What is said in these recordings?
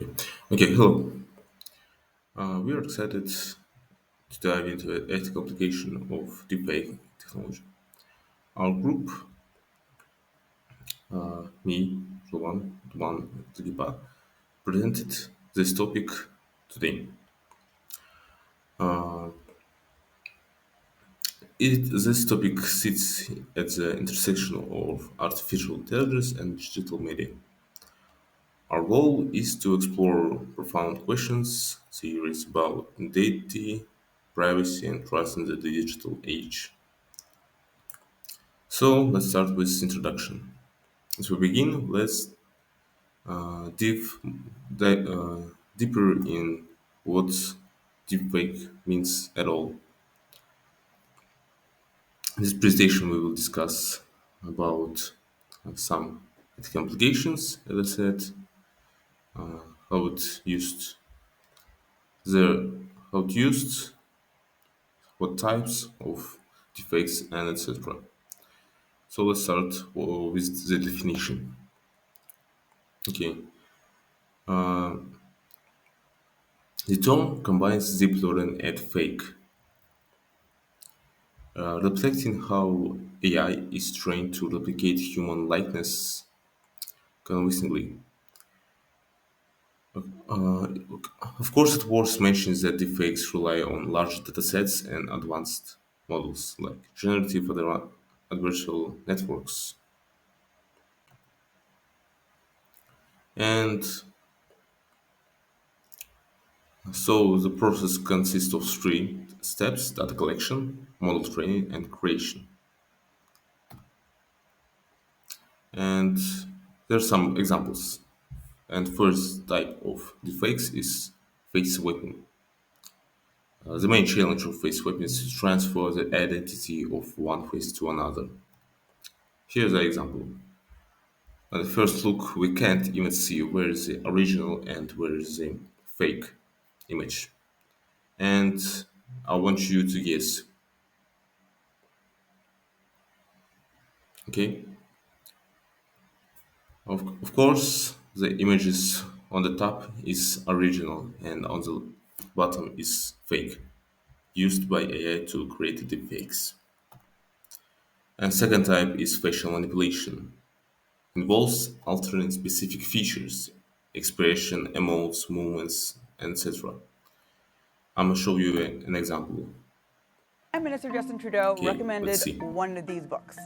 Okay, hello. We are excited to dive into the ethical application of deepfake technology. Our group, me, Roman, Zigiba, presented this topic today. Uh, this topic sits at the intersection of artificial intelligence and digital media. Our goal is to explore profound questions, theories about identity, privacy, and trust in the digital age. So let's start with introduction. As we begin, let's dive deeper in what deepfake means at all. In this presentation, we will discuss about some ethical implications, as I said, how it's used, the how it's used, what types of deepfakes, and etc. So let's start with the definition. Okay, uh, the term combines deep learning and fake, reflecting how AI is trained to replicate human likeness convincingly. Uh, of course, it worth mentioning that deepfakes rely on large datasets and advanced models like generative adversarial networks. And so the process consists of three steps: data collection, model training, and creation. And there are some examples. And first type of deepfakes is face swapping. The main challenge of face swapping is to transfer the identity of one face to another. Here's an example. At the first look, we can't even see where is the original and where is the fake image. And I want you to guess. Okay? Of course, the images on the top is original and on the bottom is fake, used by AI to create deepfakes. And second type is facial manipulation. Involves altering specific features, expression, emotes, movements, etc. I'm gonna show you an example. Prime Minister Justin Trudeau Okay, let's recommended see. one of these books.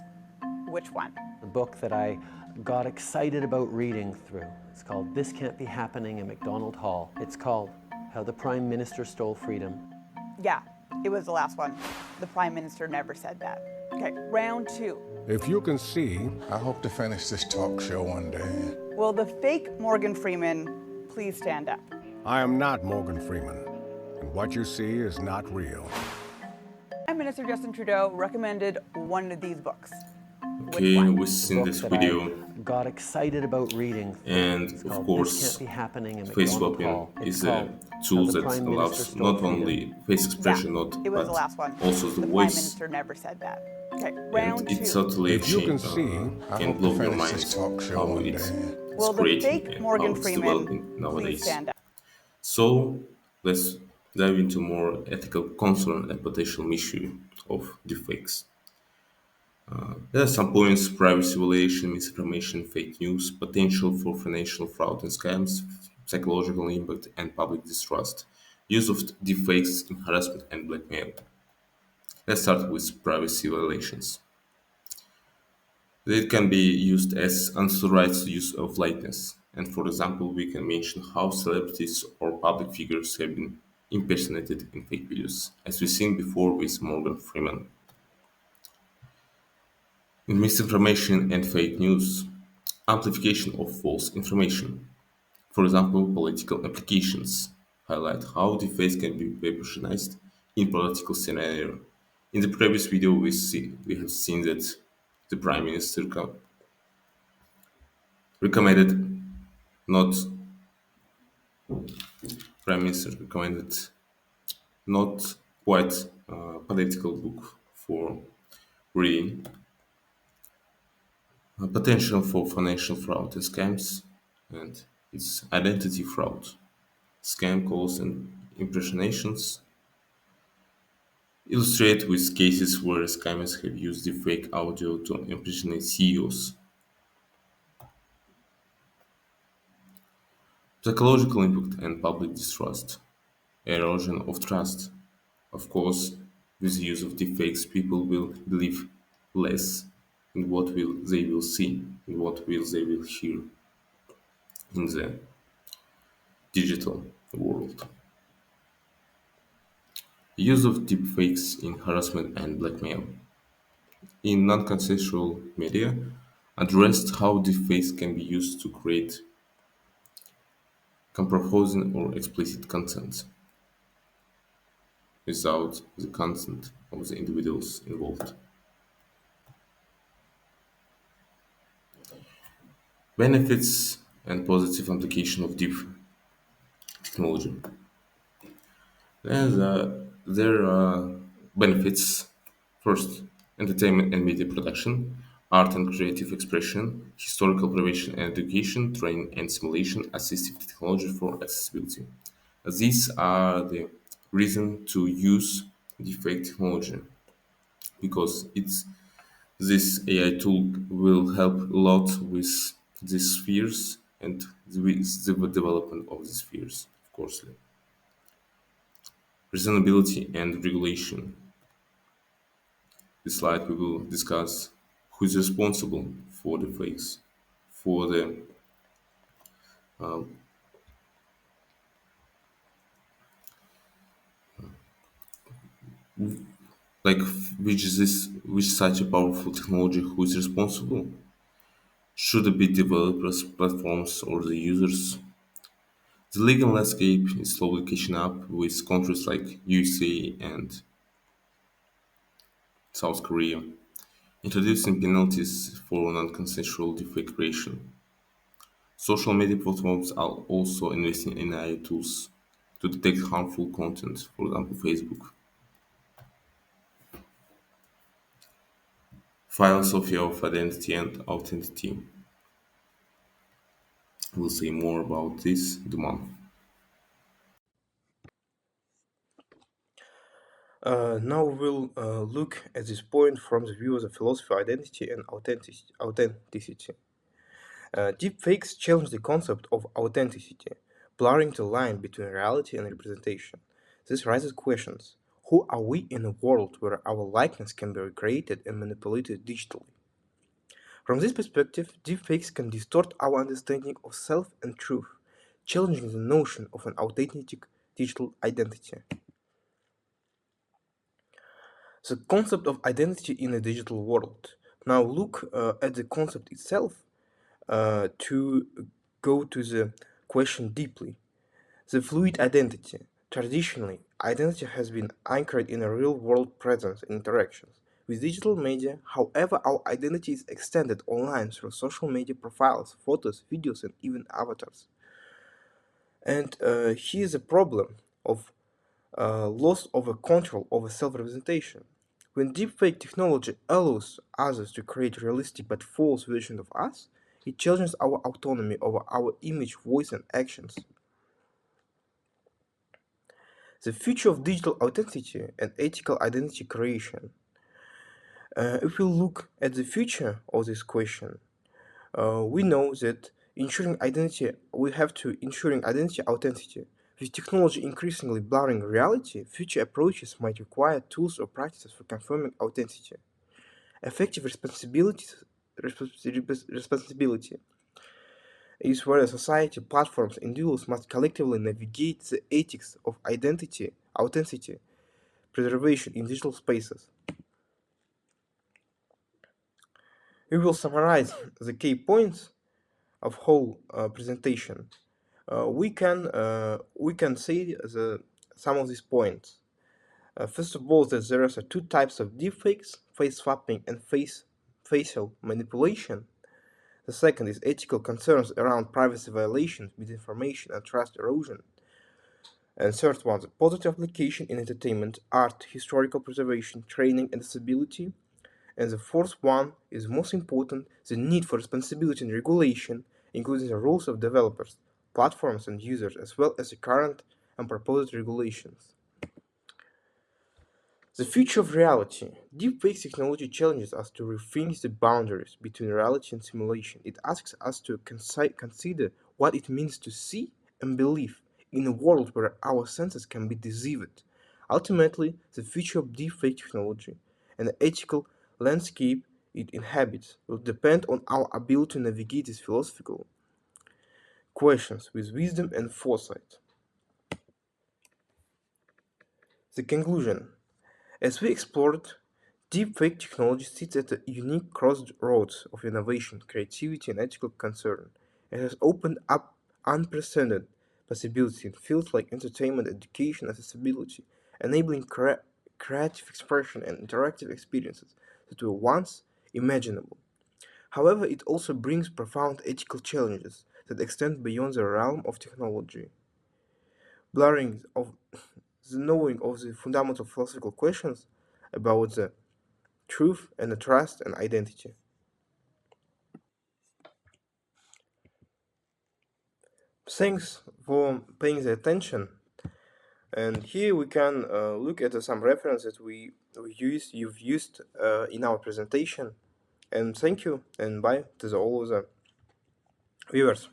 Which one? The book that I got excited about reading through. It's called This Can't Be Happening in MacDonald Hall. It's called How the Prime Minister Stole Freedom. Yeah, it was the last one. The Prime Minister never said that. Okay, round two. If you can see, I hope to finish this talk show one day. Will the fake Morgan Freeman please stand up? I am not Morgan Freeman, and what you see is not real. Prime Minister Justin Trudeau recommended one of these books. Which Okay, one? we've The seen book this that video, I got excited about reading through. and It's of called course, This Can't Be Happening in face MacDonald swapping Hall. It's is a called tool How the that Prime Minister allows Stole not Freedom. only face Yeah, expression, it was but the last one. also the The Prime voice, Minister never said that. Okay, and round it two. totally If you can see, I can hope blow to your finish mind this talk show how one it's day. Will the creating fake and how Morgan it's Freeman developing please nowadays. stand up? So let's dive into more ethical concern and potential issue of deepfakes. There are some points: privacy violation, misinformation, fake news, potential for financial fraud and scams, psychological impact, and public distrust. Use of deepfakes in harassment and blackmail. Let's start with privacy violations. It can be used as unauthorized use of likeness. And for example, we can mention how celebrities or public figures have been impersonated in fake videos, as we've seen before with Morgan Freeman. In misinformation and fake news, amplification of false information. For example, political applications highlight how deepfakes can be weaponized in political scenario. In the previous video, we have seen that the Prime Minister recommended not Prime Minister recommended not quite political book for reading. Potential for financial fraud and scams, and It's identity fraud, scam calls, and impersonations illustrate with cases where scammers have used deepfake audio to impersonate CEOs. Psychological impact and public distrust. Erosion of trust. Of course, with the use of deepfakes, people will believe less in what will they will see, in what will they will hear in the digital world. Use of deepfakes in harassment and blackmail. In non-consensual media, addressed how deepfakes can be used to create compromising or explicit content without the consent of the individuals involved. Benefits and positive application of deep technology. There are benefits. First, entertainment and media production, art and creative expression, historical preservation and education, training and simulation, assistive technology for accessibility. These are the reason to use deepfake technology because this AI tool will help a lot with these spheres and with the development of these spheres, of course. Reasonability and regulation. This slide we will discuss who is responsible for the fakes, for the like which such a powerful technology who is responsible. Should it be developers, platforms, or the users? The legal landscape is slowly catching up with countries like USA and South Korea, introducing penalties for non-consensual deepfake creation. Social media platforms are also investing in AI tools to detect harmful content, for example, Facebook. Philosophy of identity and authenticity. We'll say more about this tomorrow. Now we'll look at this point from the view of the philosophy of identity and authenticity. Deepfakes challenge the concept of authenticity, blurring the line between reality and representation. This raises questions. Who are we in a world where our likeness can be recreated and manipulated digitally? From this perspective, deepfakes can distort our understanding of self and truth, challenging the notion of an authentic digital identity. The concept of identity in a digital world. Now look at the concept itself to go to the question deeply. The fluid identity. Traditionally, identity has been anchored in a real world presence and interactions. With digital media, however, our identity is extended online through social media profiles, photos, videos, and even avatars. And here's a problem of loss of a control over self-representation. When deepfake technology allows others to create realistic but false versions of us, it challenges our autonomy over our image, voice, and actions. The future of digital authenticity and ethical identity creation. If we look at the future of this question, we know that ensuring identity, we have to ensuring identity authenticity. With technology increasingly blurring reality, future approaches might require tools or practices for confirming authenticity. Effective responsibility is where a society, platforms, and individuals must collectively navigate the ethics of identity, authenticity, preservation in digital spaces. We will summarize the key points of whole presentation. We can say some of these points. First of all, that there are two types of deepfakes: face swapping and facial manipulation. The second is ethical concerns around privacy violations, misinformation, and trust erosion. And third one, the positive application in entertainment, art, historical preservation, training, and disability. And the fourth one is most important, the need for responsibility and regulation, including the roles of developers, platforms and users, as well as the current and proposed regulations. The future of reality. Deepfake technology challenges us to rethink the boundaries between reality and simulation. It asks us to consider what it means to see and believe in a world where our senses can be deceived. Ultimately, the future of deepfake technology and the ethical landscape it inhabits will depend on our ability to navigate these philosophical questions with wisdom and foresight. The conclusion. As we explored, deepfake technology sits at a unique crossroads of innovation, creativity, and ethical concern. It has opened up unprecedented possibilities in fields like entertainment, education, accessibility, enabling creative expression and interactive experiences that were once imaginable. However, it also brings profound ethical challenges that extend beyond the realm of technology. Blurring of the knowing of the fundamental philosophical questions about the truth and the trust and identity. Thanks for paying the attention. And here we can look at some references you've used in our presentation. And thank you and bye to all of the viewers.